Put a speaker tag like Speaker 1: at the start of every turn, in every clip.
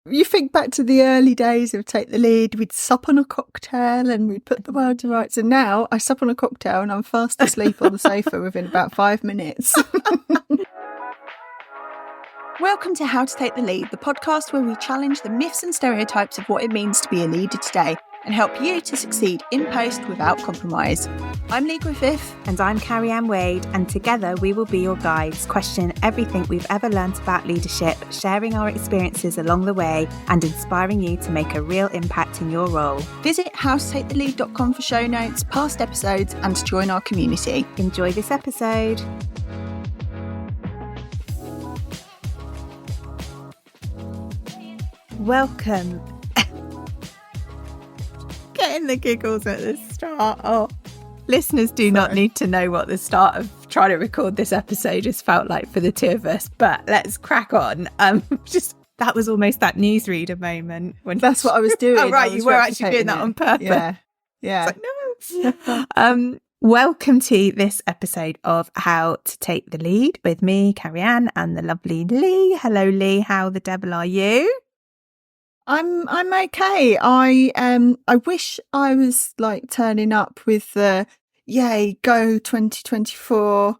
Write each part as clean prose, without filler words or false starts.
Speaker 1: You think back to the early days of Take the Lead, we'd sup on a cocktail and we'd put the world to rights. And now I sup on a cocktail and I'm fast asleep on the sofa within about 5 minutes. Welcome to How to Take the Lead, the podcast where we challenge the myths and stereotypes of what it means to be a leader today and help you to succeed in post without compromise. I'm Lee Griffith.
Speaker 2: And I'm Carrie-Anne Wade, and together we will be your guides, question everything we've ever learnt about leadership, sharing our experiences along the way and inspiring you to make a real impact in your role.
Speaker 1: Visit howtotakethelead.com for show notes, past episodes and to join our community.
Speaker 2: Enjoy this episode. Welcome. Getting the giggles at the start. Oh, listeners do not need to know what the start of trying to record this episode has felt like for the two of us, but let's crack on. That was almost that newsreader moment.
Speaker 1: That's what I was doing.
Speaker 2: Oh, right, you were actually doing that on purpose.
Speaker 1: Yeah.
Speaker 2: It's like, no. Welcome to this episode of How to Take the Lead with me, Carrie-Anne, and the lovely Lee. Hello, Lee. How the devil are you?
Speaker 1: I'm okay. I wish I was like turning up with the yay, go 2024.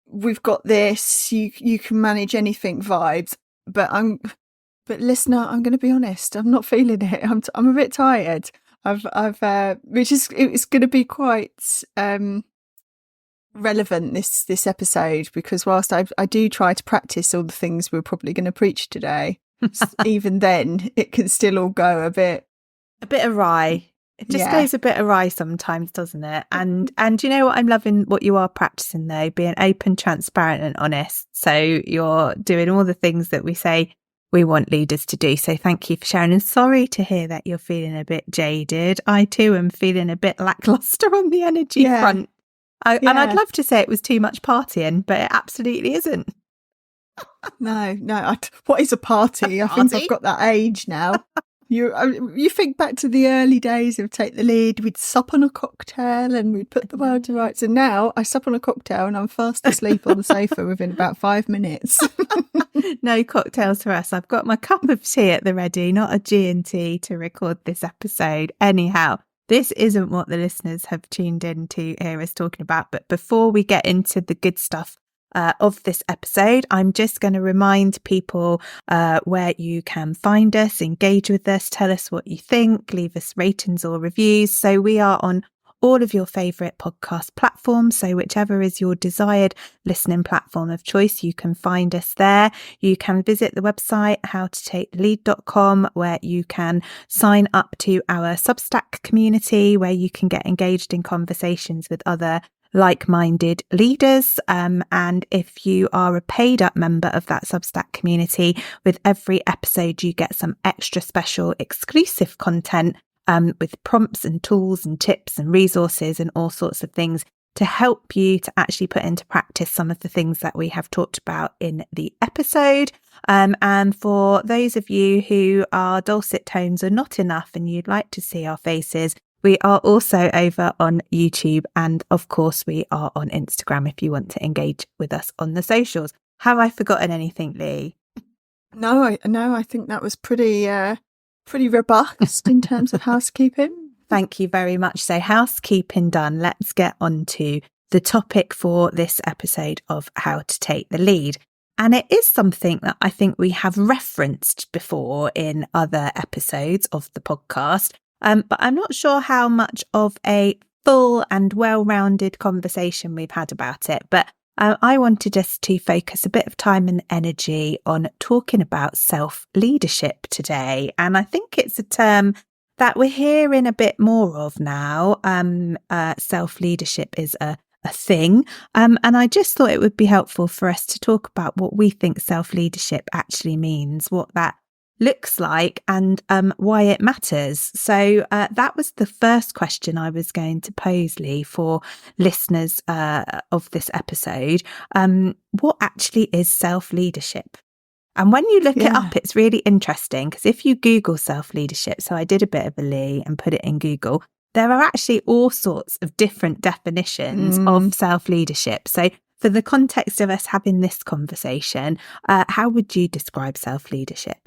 Speaker 1: We've got this. You can manage anything vibes. But listener, I'm going to be honest. I'm not feeling it. I'm a bit tired. It's going to be quite relevant this episode, because whilst I do try to practice all the things we're probably going to preach today, even then it can still all go a bit
Speaker 2: awry. It just goes a bit awry sometimes, doesn't it? And you know what, I'm loving what you are practicing though, being open, transparent and honest. So you're doing all the things that we say we want leaders to do. So thank you for sharing, and sorry to hear that you're feeling a bit jaded. I too am feeling a bit lackluster on the energy front. And I'd love to say it was too much partying, but it absolutely isn't.
Speaker 1: No. What is a party? I think I've got that age now. You think back to the early days of Take the Lead, we'd sup on a cocktail and we'd put the world to rights. And now I sup on a cocktail and I'm fast asleep on the sofa within about 5 minutes.
Speaker 2: No cocktails for us. I've got my cup of tea at the ready, not a G&T to record this episode. Anyhow, this isn't what the listeners have tuned in to hear us talking about. But before we get into the good stuff of this episode, I'm just going to remind people where you can find us, engage with us, tell us what you think, leave us ratings or reviews. So we are on all of your favourite podcast platforms. So whichever is your desired listening platform of choice, you can find us there. You can visit the website howtotakethelead.com, where you can sign up to our Substack community, where you can get engaged in conversations with other like-minded leaders. And if you are a paid up member of that Substack community, with every episode you get some extra special exclusive content with prompts and tools and tips and resources and all sorts of things to help you to actually put into practice some of the things that we have talked about in the episode. And for those of you who are dulcet tones are not enough and you'd like to see our faces, we are also over on YouTube, and of course we are on Instagram if you want to engage with us on the socials. Have I forgotten anything, Lee?
Speaker 1: No, I think that was pretty robust in terms of housekeeping.
Speaker 2: Thank you very much. So housekeeping done, let's get on to the topic for this episode of How to Take the Lead. And it is something that I think we have referenced before in other episodes of the podcast. But I'm not sure how much of a full and well-rounded conversation we've had about it. But I wanted us to focus a bit of time and energy on talking about self-leadership today. And I think it's a term that we're hearing a bit more of now. Self-leadership is a thing. And I just thought it would be helpful for us to talk about what we think self-leadership actually means, what that looks like and why it matters. So that was the first question I was going to pose, Lee, for listeners of this episode. What actually is self-leadership? And when you look it up, it's really interesting, because if you Google self-leadership, so I did a bit of a Lee and put it in Google, there are actually all sorts of different definitions of self-leadership. So for the context of us having this conversation, how would you describe self-leadership?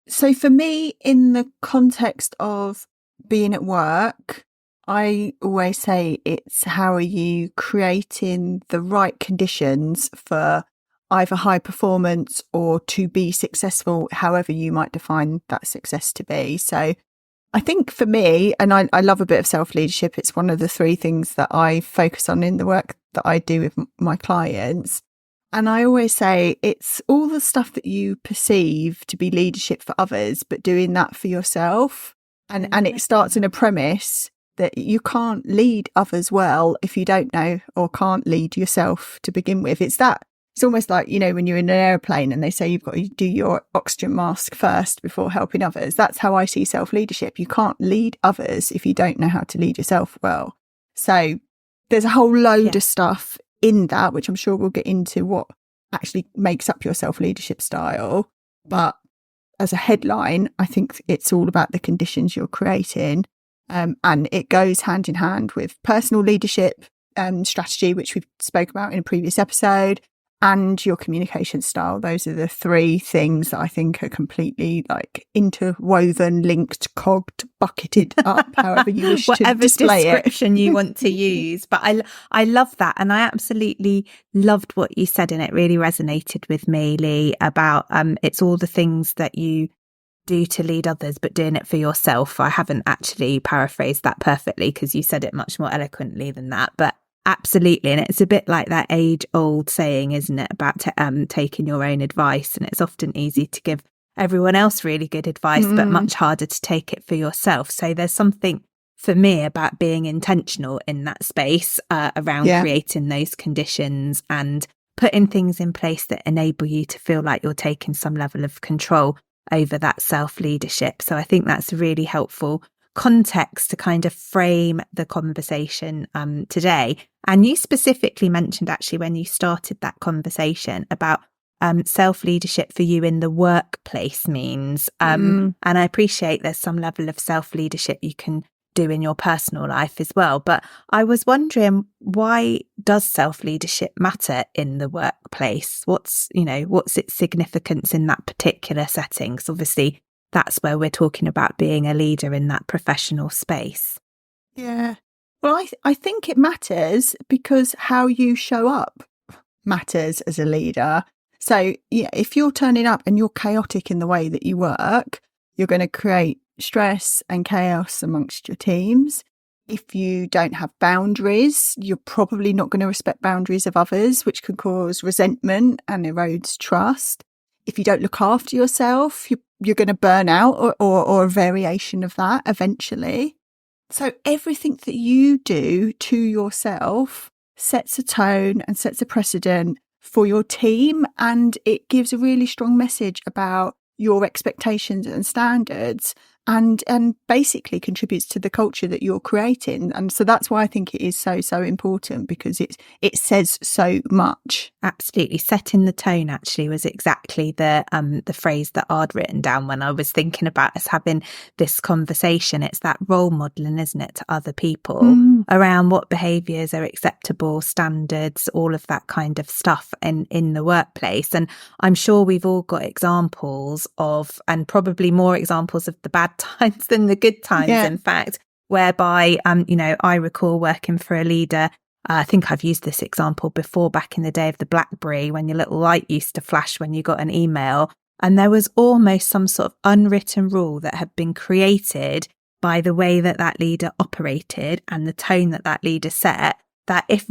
Speaker 1: So for me, in the context of being at work, I always say it's how are you creating the right conditions for either high performance or to be successful, however you might define that success to be. So I think for me, and I love a bit of self-leadership, it's one of the three things that I focus on in the work that I do with my clients. And I always say it's all the stuff that you perceive to be leadership for others, but doing that for yourself. And it starts in a premise that you can't lead others well if you don't know or can't lead yourself to begin with. It's almost like, when you're in an airplane and they say you've got to do your oxygen mask first before helping others. That's how I see self-leadership. You can't lead others if you don't know how to lead yourself well. So there's a whole load of stuff in that, which I'm sure we'll get into what actually makes up your self-leadership style. But as a headline, I think it's all about the conditions you're creating. And it goes hand in hand with personal leadership strategy, which we've spoke about in a previous episode, and your communication style. Those are the three things that I think are completely interwoven, linked, cogged, bucketed up, however you wish to display
Speaker 2: whatever description you want to use. But I love that. And I absolutely loved what you said. And it really resonated with me, Lee, about it's all the things that you do to lead others, but doing it for yourself. I haven't actually paraphrased that perfectly because you said it much more eloquently than that. But absolutely. And it's a bit like that age old saying, isn't it, about taking your own advice. And it's often easy to give everyone else really good advice, but much harder to take it for yourself. So there's something for me about being intentional in that space around creating those conditions and putting things in place that enable you to feel like you're taking some level of control over that self-leadership. So I think that's really helpful context to kind of frame the conversation today. And you specifically mentioned actually when you started that conversation about self-leadership for you in the workplace means. And I appreciate there's some level of self-leadership you can do in your personal life as well. But I was wondering, why does self-leadership matter in the workplace? What's its significance in that particular setting? Because obviously that's where we're talking about being a leader in that professional space.
Speaker 1: Yeah. Well, I think it matters because how you show up matters as a leader. So if you're turning up and you're chaotic in the way that you work, you're going to create stress and chaos amongst your teams. If you don't have boundaries, you're probably not going to respect boundaries of others, which can cause resentment and erodes trust. If you don't look after yourself, you're going to burn out or a variation of that eventually. So everything that you do to yourself sets a tone and sets a precedent for your team, and it gives a really strong message about your expectations and standards and basically contributes to the culture that you're creating. And so that's why I think it is so, so important, because it says so much.
Speaker 2: Absolutely. Setting the tone actually was exactly the phrase that I'd written down when I was thinking about us having this conversation. It's that role modelling, isn't it, to other people around what behaviours are acceptable, standards, all of that kind of stuff in the workplace. And I'm sure we've all got examples of, and probably more examples of the bad times than the good times, in fact, whereby, I recall working for a leader. I think I've used this example before back in the day of the BlackBerry, when your little light used to flash when you got an email. And there was almost some sort of unwritten rule that had been created by the way that leader operated and the tone that leader set, that if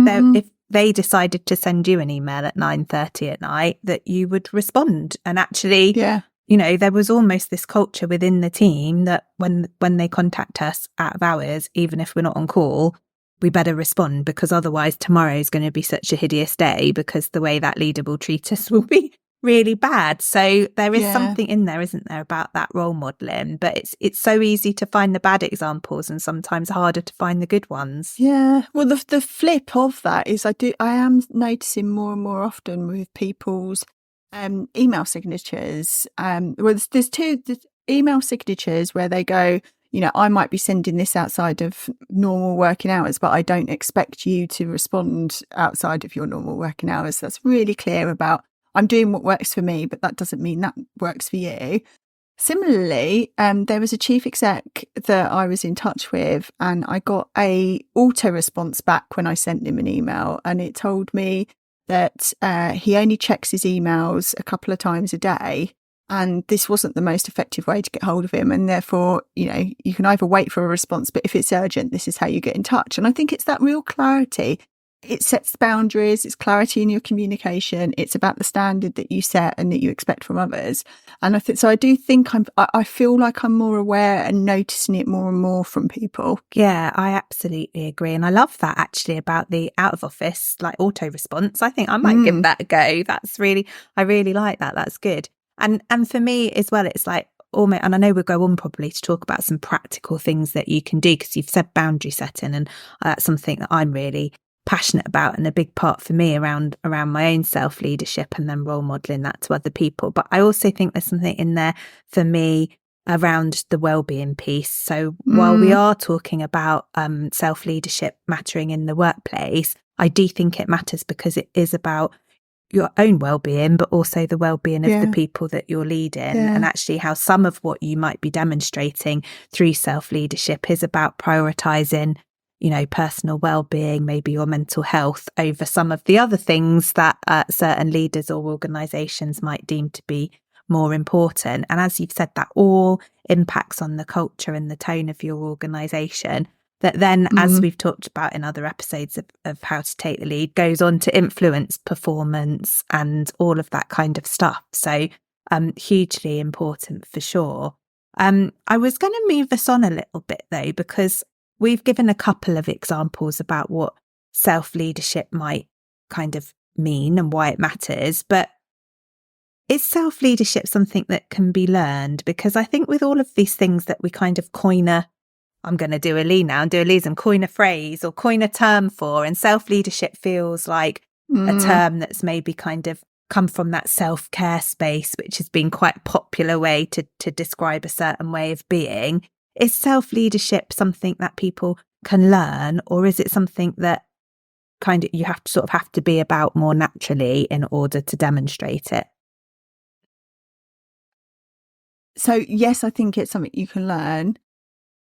Speaker 2: they decided to send you an email at 9:30 at night, that you would respond. And actually, there was almost this culture within the team that when they contact us out of hours, even if we're not on call, we better respond, because otherwise tomorrow is going to be such a hideous day, because the way that leader will treat us will be really bad. So there is something in there, isn't there, about that role modelling? But it's so easy to find the bad examples and sometimes harder to find the good ones.
Speaker 1: Yeah. Well, the flip of that is I am noticing more and more often with people's email signatures. There's there's email signatures where they go, I might be sending this outside of normal working hours, but I don't expect you to respond outside of your normal working hours. That's really clear about, I'm doing what works for me, but that doesn't mean that works for you. Similarly, there was a chief exec that I was in touch with, and I got a auto response back when I sent him an email, and it told me that he only checks his emails a couple of times a day, and this wasn't the most effective way to get hold of him, and therefore, you can either wait for a response, but if it's urgent, this is how you get in touch. And I think it's that real clarity. It sets boundaries, it's clarity in your communication, it's about the standard that you set and that you expect from others. And I do think I feel like I'm more aware and noticing it more and more from people.
Speaker 2: Yeah, I absolutely agree. And I love that actually about the out of office, like auto response. I think I might give that a go. I really like that. That's good. And for me as well, it's like, almost, and I know we'll go on probably to talk about some practical things that you can do, because you've said boundary setting, and that's something that I'm really passionate about, and a big part for me around my own self-leadership and then role modeling that to other people. But I also think there's something in there for me around the wellbeing piece. So while we are talking about self-leadership mattering in the workplace, I do think it matters because it is about your own well-being, but also the well-being of the people that you're leading, and actually how some of what you might be demonstrating through self-leadership is about prioritizing, personal well-being, maybe your mental health, over some of the other things that certain leaders or organizations might deem to be more important. And as you've said, that all impacts on the culture and the tone of your organization, that then, as we've talked about in other episodes of How to Take the Lead, goes on to influence performance and all of that kind of stuff. So hugely important for sure. I was going to move us on a little bit though, because we've given a couple of examples about what self-leadership might kind of mean and why it matters. But is self-leadership something that can be learned? Because I think with all of these things that we kind of I'm going to do a Lee now and do a Lee's and coin a phrase or coin a term for, and self-leadership feels like a term that's maybe kind of come from that self-care space, which has been quite a popular way to describe a certain way of being. Is self-leadership something that people can learn, or is it something that kind of you have to be about more naturally in order to demonstrate it?
Speaker 1: So yes, I think it's something you can learn,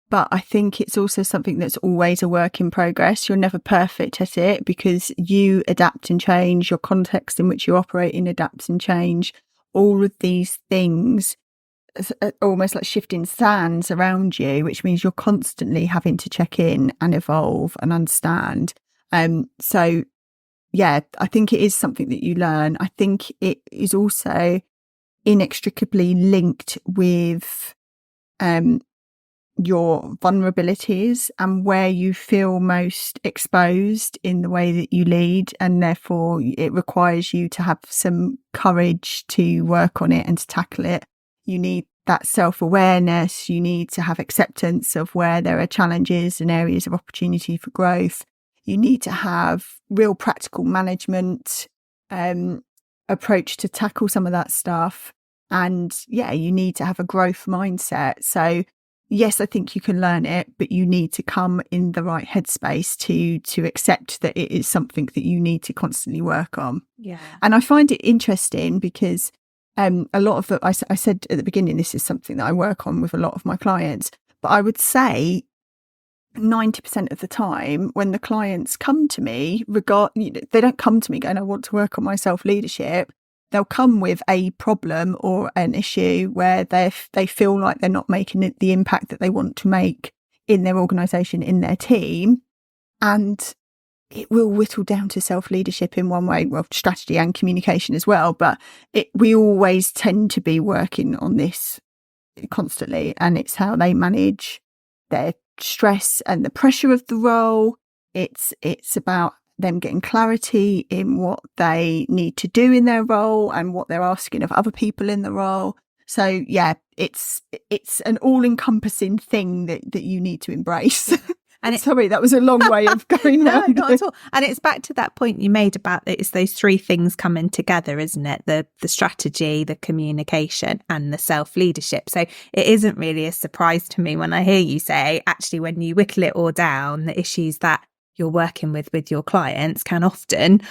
Speaker 1: but I think it's also something that's always a work in progress. You're never perfect at it because you adapt and change. Your context in which you operate in adapts and change. All of these things almost like shifting sands around you, which means you're constantly having to check in and evolve and understand. So yeah, I think it is something that you learn. I think it is also inextricably linked with your vulnerabilities and where you feel most exposed in the way that you lead, and therefore it requires you to have some courage to work on it and to tackle it. You need that self-awareness, you need to have acceptance of where there are challenges and areas of opportunity for growth. You need to have real practical management approach to tackle some of that stuff. And yeah, you need to have a growth mindset. So yes, I think you can learn it, but you need to come in the right headspace to accept that it is something that you need to constantly work on.
Speaker 2: Yeah.
Speaker 1: And I find it interesting because a lot of I said at the beginning, this is something that I work on with a lot of my clients, but I would say 90% of the time when the clients come to me, they don't come to me going, I want to work on my self-leadership. They'll come with a problem or an issue where they feel like they're not making the impact that they want to make in their organisation, in their team. And it will whittle down to self-leadership in one way, well, strategy and communication as well. But we always tend to be working on this constantly, and it's how they manage their stress and the pressure of the role. It's about them getting clarity in what they need to do in their role and what they're asking of other people in the role. So yeah, it's an all-encompassing thing that you need to embrace. And sorry, that was a long way of going
Speaker 2: No,
Speaker 1: around.
Speaker 2: not at all. And it's back to that point you made about it's those three things coming together, isn't it? The strategy, the communication, and the self-leadership. So it isn't really a surprise to me when I hear you say, actually, when you whittle it all down, the issues that you're working with your clients can often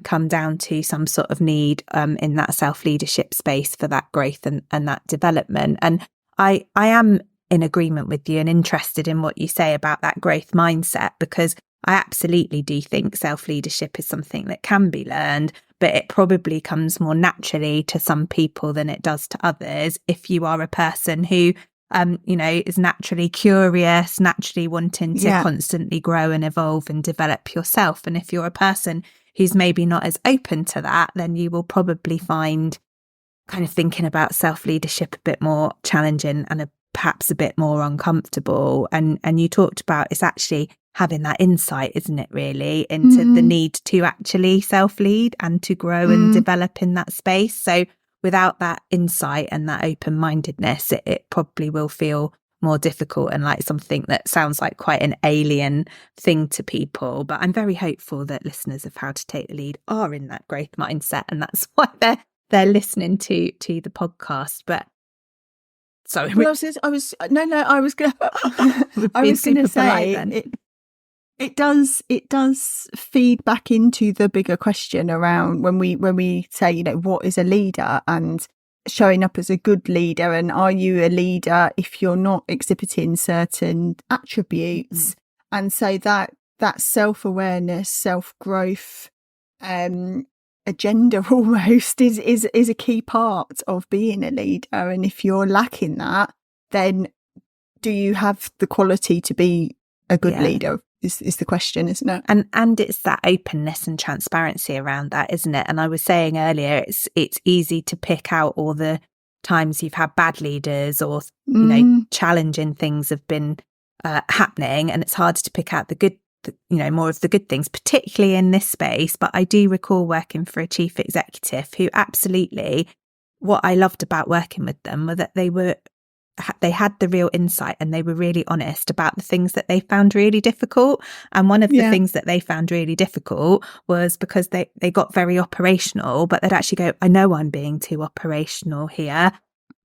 Speaker 2: come down to some sort of need in that self-leadership space for that growth and that development. And I am in agreement with you and interested in what you say about that growth mindset, because I absolutely do think self-leadership is something that can be learned, but it probably comes more naturally to some people than it does to others. If you are a person who is naturally curious, naturally wanting to constantly grow and evolve and develop yourself. And if you're a person who's maybe not as open to that, then you will probably find kind of thinking about self-leadership a bit more challenging and perhaps a bit more uncomfortable. And you talked about it's actually having that insight, isn't it, really, into the need to actually self-lead and to grow and develop in that space. So without that insight and that open-mindedness, it probably will feel more difficult and like something that sounds like quite an alien thing to people. But I'm very hopeful that listeners of How to Take the Lead are in that growth mindset, and that's why they're listening to the podcast. But sorry,
Speaker 1: well, I was going to say it does feed back into the bigger question around when we say, what is a leader, and showing up as a good leader, and are you a leader if you're not exhibiting certain attributes? And so that self-awareness, self-growth agenda almost is a key part of being a leader. And if you're lacking that, then do you have the quality to be a good leader? Is the question, isn't it?
Speaker 2: And it's that openness and transparency around that, isn't it? And I was saying earlier, it's easy to pick out all the times you've had bad leaders or challenging things have been happening, and it's harder to pick out the good, more of the good things, particularly in this space. But I do recall working for a chief executive who absolutely, what I loved about working with them was that they had the real insight and they were really honest about the things that they found really difficult. And one of the things that they found really difficult was because they got very operational, but they'd actually go, I know I'm being too operational here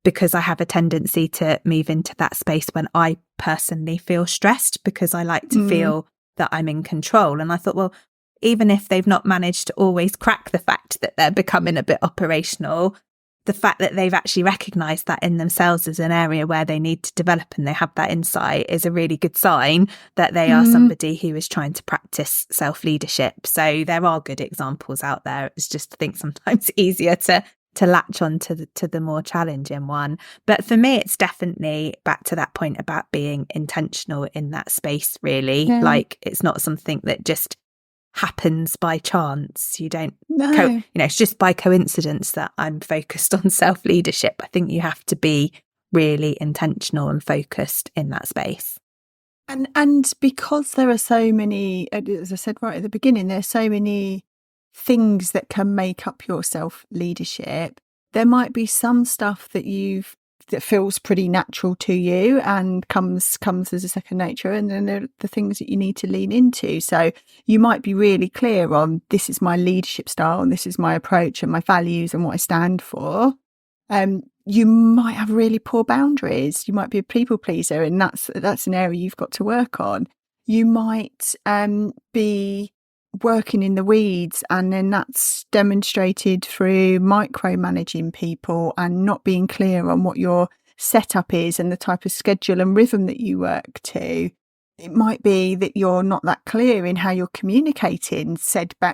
Speaker 2: because I have a tendency to move into that space when I personally feel stressed, because I like to feel that I'm in control. And I thought, well, even if they've not managed to always crack the fact that they're becoming a bit operational, the fact that they've actually recognised that in themselves as an area where they need to develop and they have that insight is a really good sign that they are somebody who is trying to practice self-leadership. So there are good examples out there. It's just, I think, sometimes easier to latch on to the more challenging one. But for me, it's definitely back to that point about being intentional in that space, really. Like, it's not something that just happens by chance. You don't it's just by coincidence that I'm focused on self-leadership. I think you have to be really intentional and focused in that space.
Speaker 1: And because there are so many, as I said right at the beginning, there are so many things that can make up your self-leadership. There might be some stuff that feels pretty natural to you and comes as a second nature, and then there are the things that you need to lean into. So you might be really clear on, this is my leadership style and this is my approach and my values and what I stand for. You might have really poor boundaries. You might be a people pleaser, and that's an area you've got to work on. You might be working in the weeds, and then that's demonstrated through micromanaging people and not being clear on what your setup is and the type of schedule and rhythm that you work to. It might be that you're not that clear in how you're communicating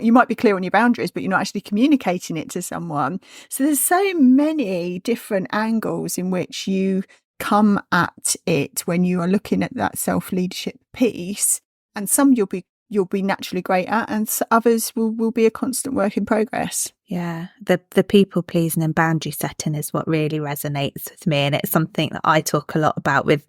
Speaker 1: you might be clear on your boundaries, but you're not actually communicating it to someone. So there's so many different angles in which you come at it when you are looking at that self-leadership piece, and some you'll be naturally great at, and others will be a constant work in progress.
Speaker 2: Yeah, the people pleasing and boundary setting is what really resonates with me, and it's something that I talk a lot about with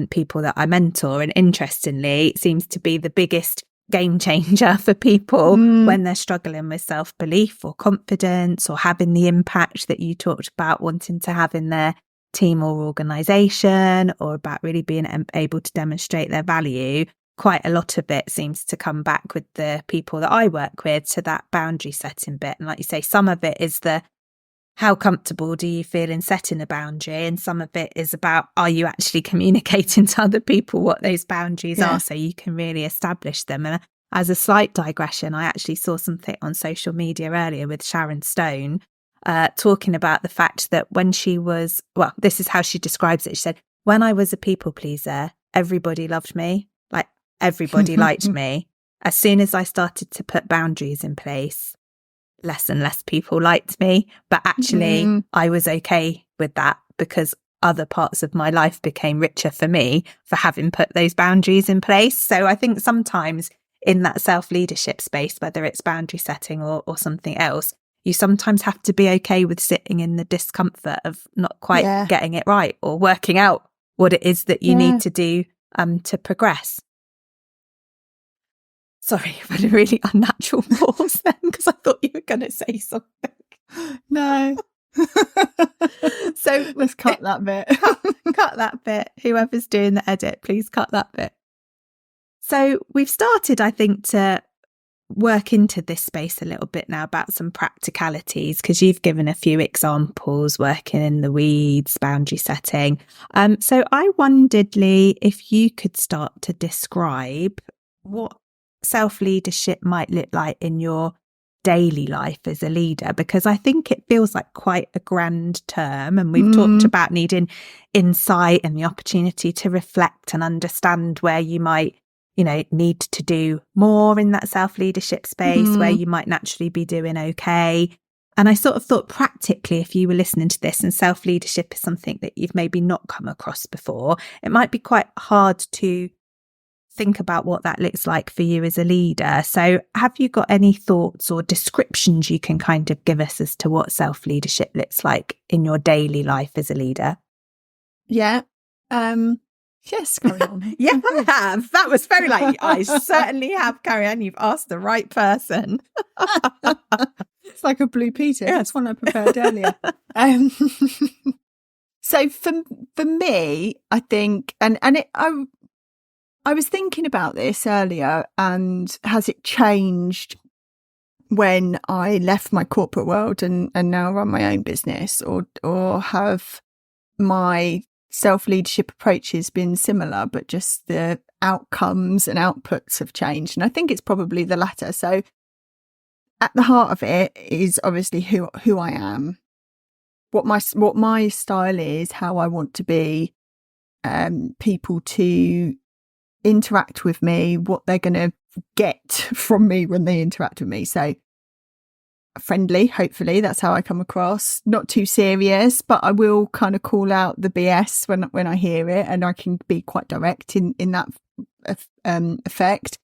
Speaker 2: people that I mentor. And interestingly, it seems to be the biggest game changer for people when they're struggling with self-belief or confidence, or having the impact that you talked about wanting to have in their team or organisation, or about really being able to demonstrate their value. Quite a lot of it seems to come back with the people that I work with to that boundary setting bit. And like you say, some of it is how comfortable do you feel in setting a boundary? And some of it is about, are you actually communicating to other people what those boundaries are, so you can really establish them? And As a slight digression, I actually saw something on social media earlier with Sharon Stone talking about the fact that when she was, well, this is how she describes it. She said, when I was a people pleaser, everybody loved me, like everybody liked me. As soon as I started to put boundaries in place, less and less people liked me. But actually, I was okay with that because other parts of my life became richer for me for having put those boundaries in place. So I think sometimes in that self-leadership space, whether it's boundary setting or something else, you sometimes have to be okay with sitting in the discomfort of not quite getting it right or working out what it is that you need to do to progress. Sorry, I've had a really unnatural pause then because I thought you were going to say something.
Speaker 1: No.
Speaker 2: So
Speaker 1: let's cut that bit.
Speaker 2: Cut that bit. Whoever's doing the edit, please cut that bit. So we've started, I think, to work into this space a little bit now about some practicalities, because you've given a few examples, working in the weeds, boundary setting. So I wondered, Lee, if you could start to describe what self-leadership might look like in your daily life as a leader, because I think it feels like quite a grand term, and we've talked about needing insight and the opportunity to reflect and understand where you might, need to do more in that self-leadership space, where you might naturally be doing okay. And I sort of thought practically, if you were listening to this and self-leadership is something that you've maybe not come across before, it might be quite hard to think about what that looks like for you as a leader. So have you got any thoughts or descriptions you can kind of give us as to what self-leadership looks like in your daily life as a leader?
Speaker 1: Yeah. Yes, carry on.
Speaker 2: Yeah, I have. That was very I certainly have. Carry on. You've asked the right person.
Speaker 1: It's like a Blue Peter. That's one I prepared earlier. So for me, I think, I was thinking about this earlier, and has it changed when I left my corporate world and now run my own business, or have my self-leadership approaches been similar, but just the outcomes and outputs have changed? And I think it's probably the latter. So at the heart of it is obviously who I am, what my style is, how I want to be, people to interact with me, what they're going to get from me when they interact with me. So friendly, hopefully, that's how I come across. Not too serious, but I will kind of call out the BS when I hear it, and I can be quite direct in that effect.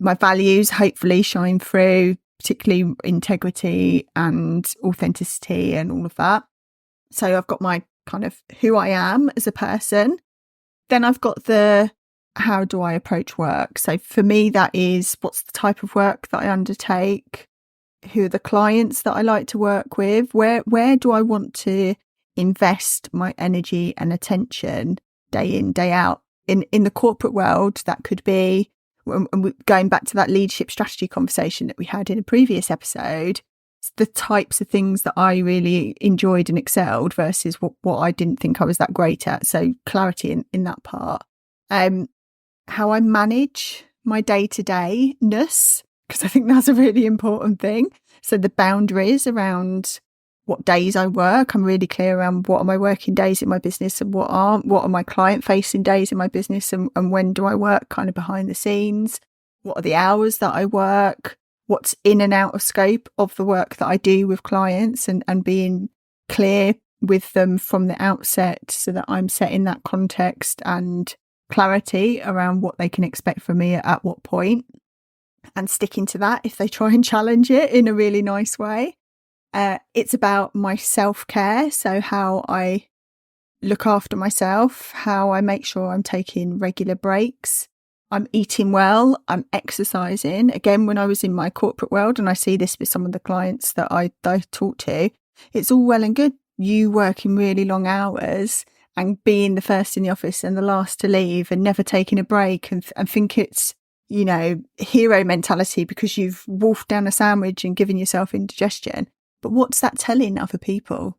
Speaker 1: My values hopefully shine through, particularly integrity and authenticity and all of that. So I've got my kind of who I am as a person. Then I've got the how do I approach work? So for me, that is, what's the type of work that I undertake? Who are the clients that I like to work with? Where do I want to invest my energy and attention day in, day out? In the corporate world, that could be, going back to that leadership strategy conversation that we had in a previous episode, the types of things that I really enjoyed and excelled versus what I didn't think I was that great at. So clarity in that part. How I manage my day-to-day-ness, because I think that's a really important thing. So the boundaries around what days I work, I'm really clear around what are my working days in my business and what aren't, what are my client-facing days in my business, and when do I work kind of behind the scenes, what are the hours that I work, what's in and out of scope of the work that I do with clients, and being clear with them from the outset so that I'm setting that context and clarity around what they can expect from me at what point, and sticking to that if they try and challenge it in a really nice way. It's about my self-care, so how I look after myself, how I make sure I'm taking regular breaks, I'm eating well, I'm exercising. Again, when I was in my corporate world, and I see this with some of the clients that I talk to, it's all well and good you working really long hours and being the first in the office and the last to leave and never taking a break, and think it's, hero mentality because you've wolfed down a sandwich and given yourself indigestion. But what's that telling other people?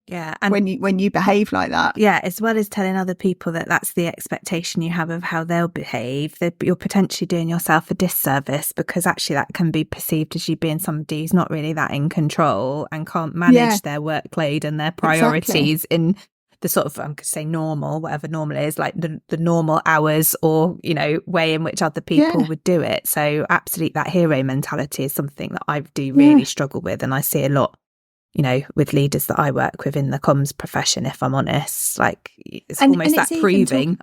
Speaker 2: Yeah. And
Speaker 1: when you behave like that.
Speaker 2: yeah, as well as telling other people that that's the expectation you have of how they'll behave, that you're potentially doing yourself a disservice, because actually that can be perceived as you being somebody who's not really that in control and can't manage their workload and their priorities in the sort of, I'm going to say normal, whatever normal is, like the normal hours or, you know, way in which other people would do it. So absolutely, that hero mentality is something that I do really struggle with. And I see a lot, you know, with leaders that I work with in the comms profession, if I'm honest. Like, it's almost that proving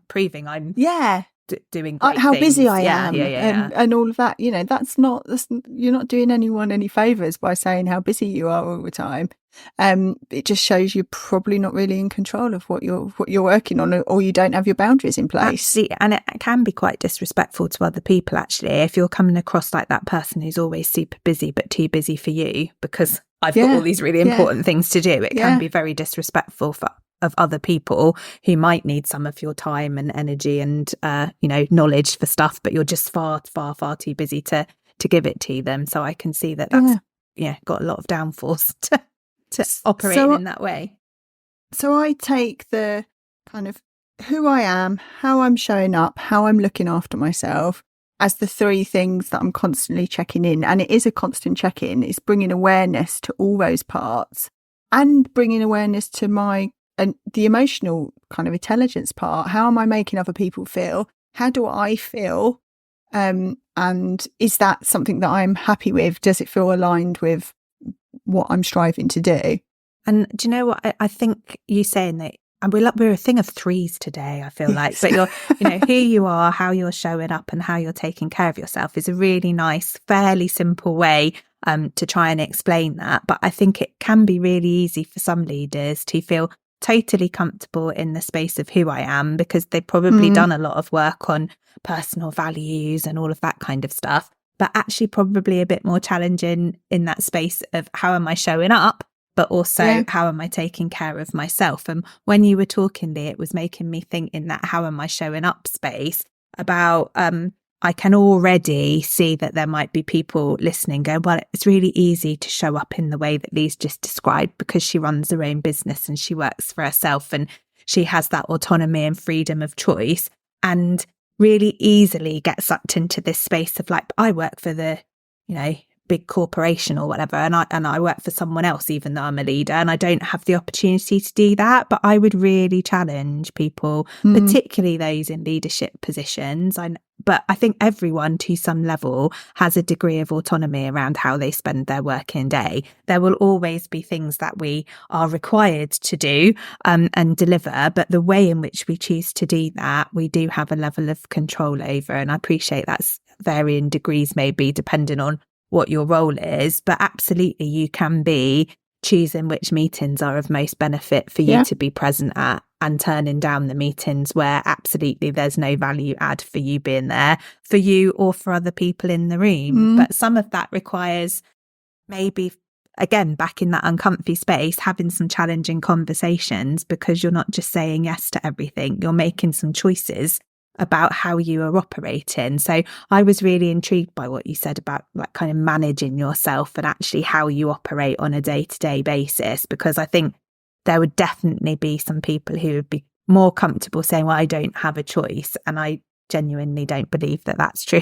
Speaker 2: I'm doing great
Speaker 1: how
Speaker 2: things.
Speaker 1: busy I am and all of that. You know, you're not doing anyone any favours by saying how busy you are all the time. It just shows you're probably not really in control of what you're working on, or you don't have your boundaries in place.
Speaker 2: Absolutely. And it can be quite disrespectful to other people, actually, if you're coming across like that person who's always super busy but too busy for you because I've got all these really important things to do. It can be very disrespectful of other people who might need some of your time and energy and you know, knowledge for stuff, but you're just far too busy to give it to them. So I can see that that's got a lot of downforce to operating in that way.
Speaker 1: So I take the kind of who I am, how I'm showing up, how I'm looking after myself as the three things that I'm constantly checking in. And it is a constant check-in. It's bringing awareness to all those parts and bringing awareness to the emotional kind of intelligence part. How am I making other people feel? How do I feel? And is that something that I'm happy with? Does it feel aligned with what I'm striving to do?
Speaker 2: And do you know what? I think you saying that, and we're a thing of threes today, I feel like, but you're, you know, who you are, how you're showing up and how you're taking care of yourself is a really nice, fairly simple way to try and explain that. But I think it can be really easy for some leaders to feel totally comfortable in the space of who I am, because they've probably done a lot of work on personal values and all of that kind of stuff, but actually probably a bit more challenging in that space of how am I showing up, but also how am I taking care of myself? And when you were talking, Lee, it was making me think in that how am I showing up space about, I can already see that there might be people listening going, well, it's really easy to show up in the way that Lee's just described because she runs her own business and she works for herself and she has that autonomy and freedom of choice, and really easily get sucked into this space of like, I work for the, you know, big corporation or whatever, and I work for someone else even though I'm a leader and I don't have the opportunity to do that. But I would really challenge people, particularly those in leadership positions. But I think everyone to some level has a degree of autonomy around how they spend their working day. There will always be things that we are required to do and deliver, but the way in which we choose to do that, we do have a level of control over. And I appreciate that's varying degrees, maybe depending on what your role is, but absolutely you can be choosing which meetings are of most benefit for you to be present at and turning down the meetings where absolutely there's no value add for you being there, for you or for other people in the room. But some of that requires maybe, again, back in that uncomfy space, having some challenging conversations, because you're not just saying yes to everything, you're making some choices about how you are operating. So I was really intrigued by what you said about like kind of managing yourself and actually how you operate on a day-to-day basis, because I think there would definitely be some people who would be more comfortable saying, well, I don't have a choice. And I genuinely don't believe that that's true.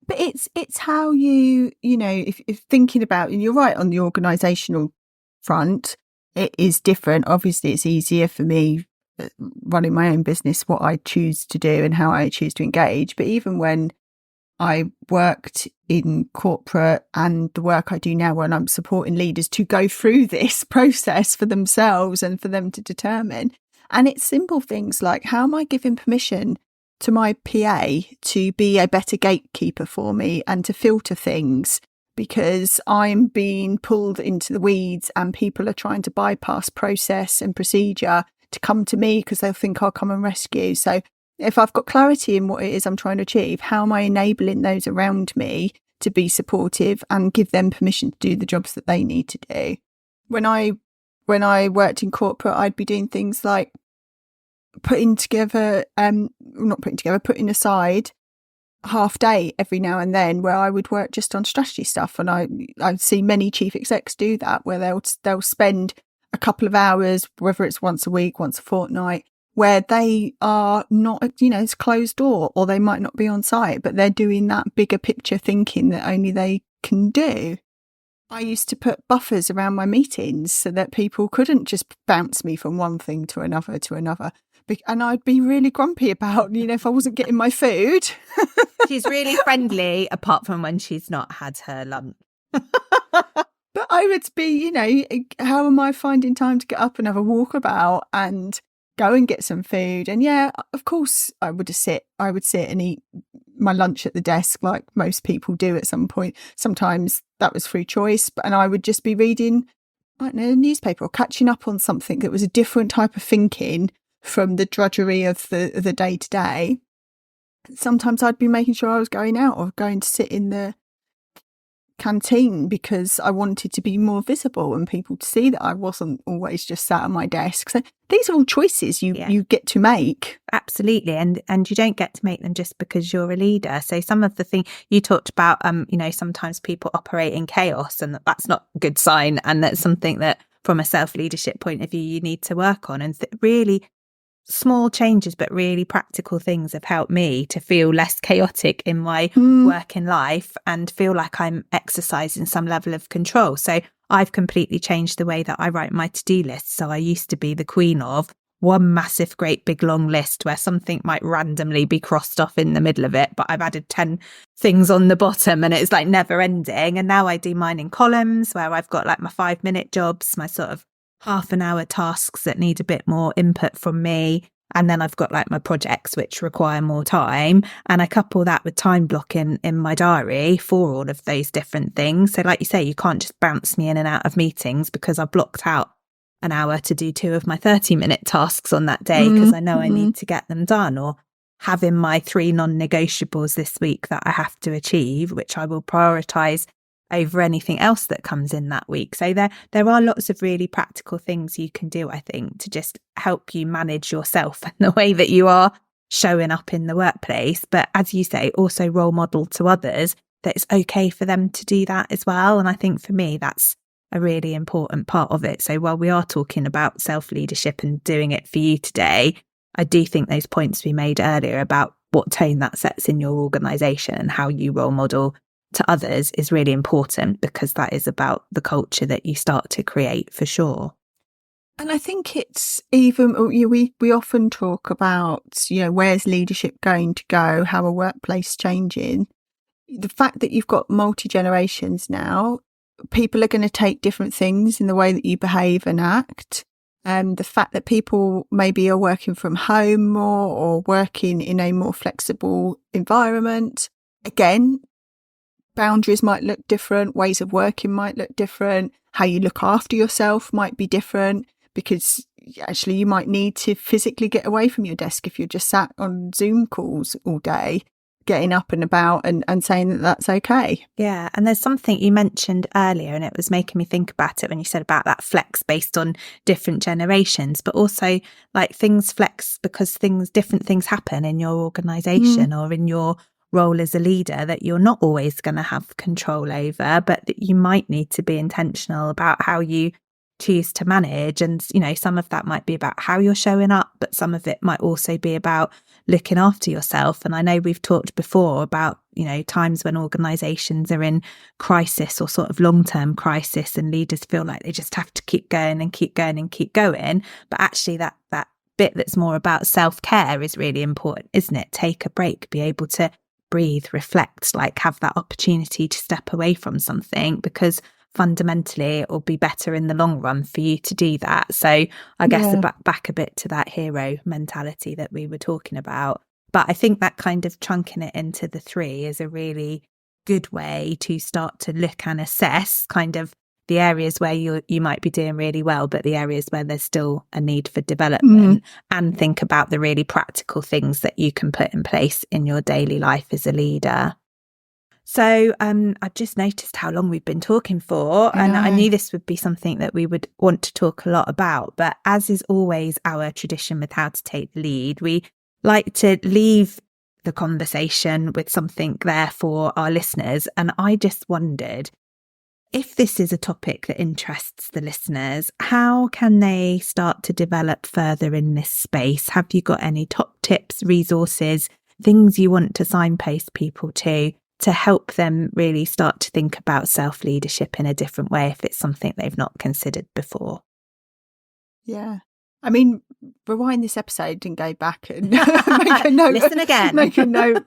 Speaker 1: But it's how you know, if thinking about, and you're right on the organisational front, it is different. Obviously, it's easier for me running my own business, what I choose to do and how I choose to engage. But even when I worked in corporate and the work I do now, when I'm supporting leaders to go through this process for themselves and for them to determine, and it's simple things like, how am I giving permission to my PA to be a better gatekeeper for me and to filter things, because I'm being pulled into the weeds and people are trying to bypass process and procedure to come to me because they'll think I'll come and rescue. So if I've got clarity in what it is I'm trying to achieve, how am I enabling those around me to be supportive and give them permission to do the jobs that they need to do? When I worked in corporate, I'd be doing things like putting aside half day every now and then where I would work just on strategy stuff. And I see many chief execs do that, where they'll spend a couple of hours, whether it's once a week, once a fortnight, where they are not, it's closed door, or they might not be on site, but they're doing that bigger picture thinking that only they can do. I used to put buffers around my meetings so that people couldn't just bounce me from one thing to another to another. And I'd be really grumpy about, if I wasn't getting my food.
Speaker 2: She's really friendly, apart from when she's not had her lunch.
Speaker 1: But I would be, how am I finding time to get up and have a walk about and go and get some food? And yeah, of course, I would sit and eat my lunch at the desk like most people do at some point. Sometimes that was through choice, and I would just be reading, I don't know, a newspaper or catching up on something that was a different type of thinking from the drudgery of the day to day. Sometimes I'd be making sure I was going out or going to sit in the canteen because I wanted to be more visible and people to see that I wasn't always just sat at my desk. So these are all choices you get to make.
Speaker 2: Absolutely. And you don't get to make them just because you're a leader. So some of the things you talked about, sometimes people operate in chaos, and that's not a good sign. And that's something that from a self-leadership point of view, you need to work on. And really small changes, but really practical things have helped me to feel less chaotic in my working life and feel like I'm exercising some level of control. So I've completely changed the way that I write my to-do list. So I used to be the queen of one massive, great big long list where something might randomly be crossed off in the middle of it, but I've added 10 things on the bottom and it's like never ending. And now I do mine in columns where I've got like my 5-minute jobs, my sort of half an hour tasks that need a bit more input from me. And then I've got like my projects which require more time. And I couple that with time blocking in my diary for all of those different things. So like you say, you can't just bounce me in and out of meetings because I blocked out an hour to do 2 of my 30-minute tasks on that day because I know I need to get them done, or having my 3 non-negotiables this week that I have to achieve, which I will prioritise over anything else that comes in that week. So there are lots of really practical things you can do, I think, to just help you manage yourself and the way that you are showing up in the workplace. But as you say, also role model to others that it's okay for them to do that as well. And I think for me, that's a really important part of it. So while we are talking about self-leadership and doing it for you today, I do think those points we made earlier about what tone that sets in your organisation and how you role model to others is really important, because that is about the culture that you start to create for sure.
Speaker 1: And I think it's even, we often talk about, where's leadership going to go, how a workplace changing. The fact that you've got multi-generations now, people are going to take different things in the way that you behave and act. The fact that people maybe are working from home more or working in a more flexible environment. Again, boundaries might look different, ways of working might look different, how you look after yourself might be different, because actually you might need to physically get away from your desk if you're just sat on Zoom calls all day, getting up and about and saying that that's okay.
Speaker 2: Yeah. And there's something you mentioned earlier, and it was making me think about it when you said about that flex based on different generations, but also like things flex because different things happen in your organisation or in your role as a leader that you're not always going to have control over, but that you might need to be intentional about how you choose to manage. And, some of that might be about how you're showing up, but some of it might also be about looking after yourself. And I know we've talked before about, times when organizations are in crisis or sort of long-term crisis, and leaders feel like they just have to keep going and keep going and keep going. But actually that bit that's more about self-care is really important, isn't it? Take a break, be able to breathe, reflect, like have that opportunity to step away from something, because fundamentally it will be better in the long run for you to do that. So I guess back a bit to that hero mentality that we were talking about. But I think that kind of chunking it into the 3 is a really good way to start to look and assess kind of the areas where you might be doing really well, but the areas where there's still a need for development, and think about the really practical things that you can put in place in your daily life as a leader. So I've just noticed how long we've been talking for, and I knew this would be something that we would want to talk a lot about. But as is always our tradition with How to Take the Lead, we like to leave the conversation with something there for our listeners. And I just wondered, If this is a topic that interests the listeners, how can they start to develop further in this space? Have you got any top tips, resources, things you want to signpost people to help them really start to think about self-leadership in a different way if it's something they've not considered before?
Speaker 1: Yeah. I mean, rewind this episode and go back and make a note.
Speaker 2: Listen again.
Speaker 1: Make a note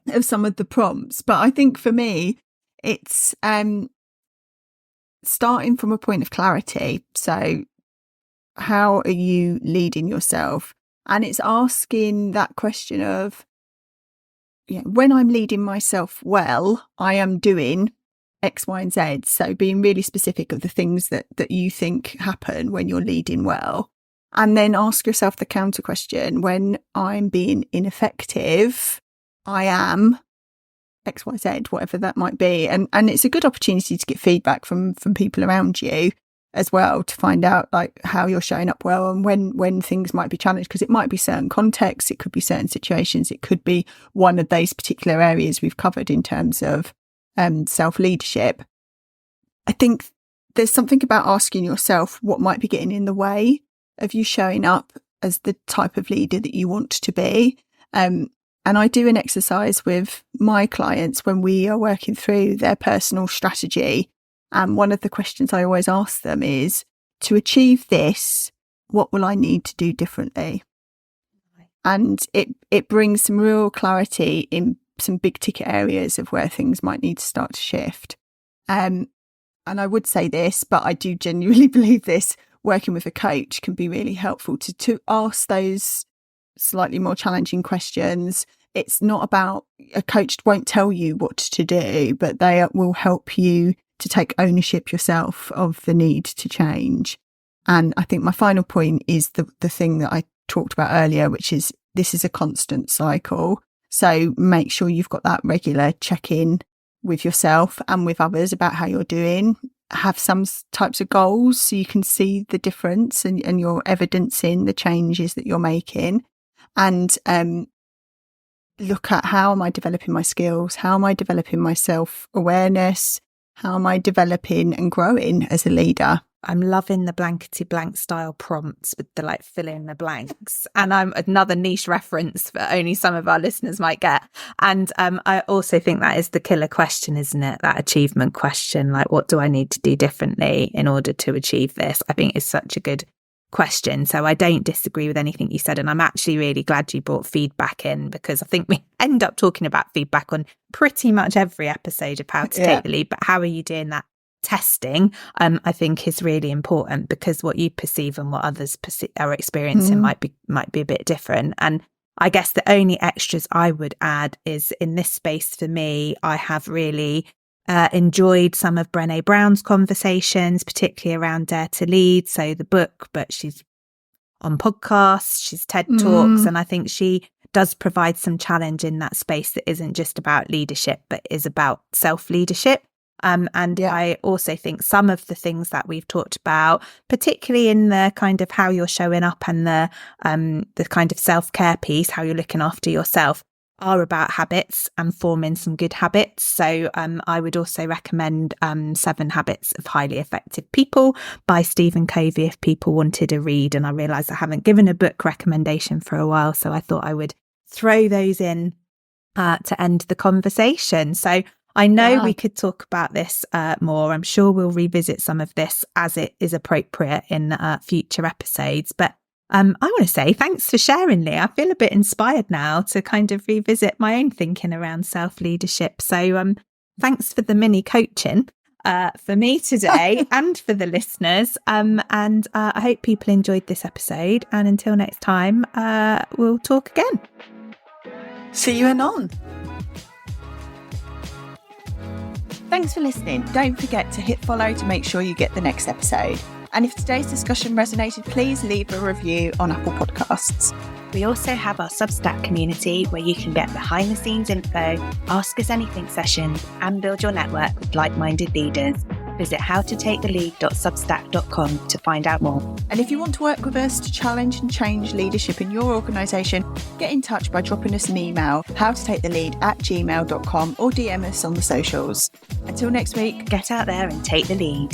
Speaker 1: of some of the prompts. But I think for me, it's starting from a point of clarity. So how are you leading yourself? And it's asking that question of, when I'm leading myself well, I am doing X, Y, and Z. So being really specific of the things that you think happen when you're leading well. And then ask yourself the counter question: when I'm being ineffective, I am X, Y, Z, whatever that might be. And it's a good opportunity to get feedback from people around you as well, to find out like how you're showing up well and when things might be challenged, because it might be certain contexts, it could be certain situations, it could be one of those particular areas we've covered in terms of self-leadership. I think there's something about asking yourself what might be getting in the way of you showing up as the type of leader that you want to be. And I do an exercise with my clients when we are working through their personal strategy. And one of the questions I always ask them is, to achieve this, what will I need to do differently? And it brings some real clarity in some big ticket areas of where things might need to start to shift. And I would say this, but I do genuinely believe this, working with a coach can be really helpful to ask those slightly more challenging questions. It's not about, a coach won't tell you what to do, but they will help you to take ownership yourself of the need to change. And I think my final point is the thing that I talked about earlier, which is this is a constant cycle. So make sure you've got that regular check-in with yourself and with others about how you're doing. Have some types of goals so you can see the difference and you're evidencing the changes that you're making. And look at, how am I developing my skills? How am I developing my self-awareness? How am I developing and growing as a leader?
Speaker 2: I'm loving the blankety blank style prompts with the like fill in the blanks. And I'm another niche reference that only some of our listeners might get. And I also think that is the killer question, isn't it? That achievement question, like, what do I need to do differently in order to achieve this? I think is such a good question. So I don't disagree with anything you said. And I'm actually really glad you brought feedback in, because I think we end up talking about feedback on pretty much every episode of How to Take the Lead. But how are you doing that testing? I think is really important, because what you perceive and what others are experiencing might be a bit different. And I guess the only extras I would add is, in this space for me, I have really enjoyed some of Brené Brown's conversations, particularly around Dare to Lead. So the book, but she's on podcasts, she's TED Talks, and I think she does provide some challenge in that space that isn't just about leadership, but is about self-leadership. I also think some of the things that we've talked about, particularly in the kind of how you're showing up and the kind of self-care piece, how you're looking after yourself, are about habits and forming some good habits. So I would also recommend 7 Habits of Highly Effective People by Stephen Covey if people wanted a read. And I realised I haven't given a book recommendation for a while, so I thought I would throw those in to end the conversation. So I know we could talk about this more. I'm sure we'll revisit some of this as it is appropriate in future episodes. But I want to say thanks for sharing, Lee. I feel a bit inspired now to kind of revisit my own thinking around self-leadership. So thanks for the mini coaching for me today and for the listeners. And I hope people enjoyed this episode. And until next time, we'll talk again.
Speaker 1: See you anon. Thanks for listening. Don't forget to hit follow to make sure you get the next episode. And if today's discussion resonated, please leave a review on Apple Podcasts.
Speaker 2: We also have our Substack community where you can get behind the scenes info, ask us anything sessions, and build your network with like-minded leaders. Visit howtotakethelead.substack.com to find out more.
Speaker 1: And if you want to work with us to challenge and change leadership in your organisation, get in touch by dropping us an email, howtotakethelead@gmail.com, or DM us on the socials. Until next week,
Speaker 2: Get out there and take the lead.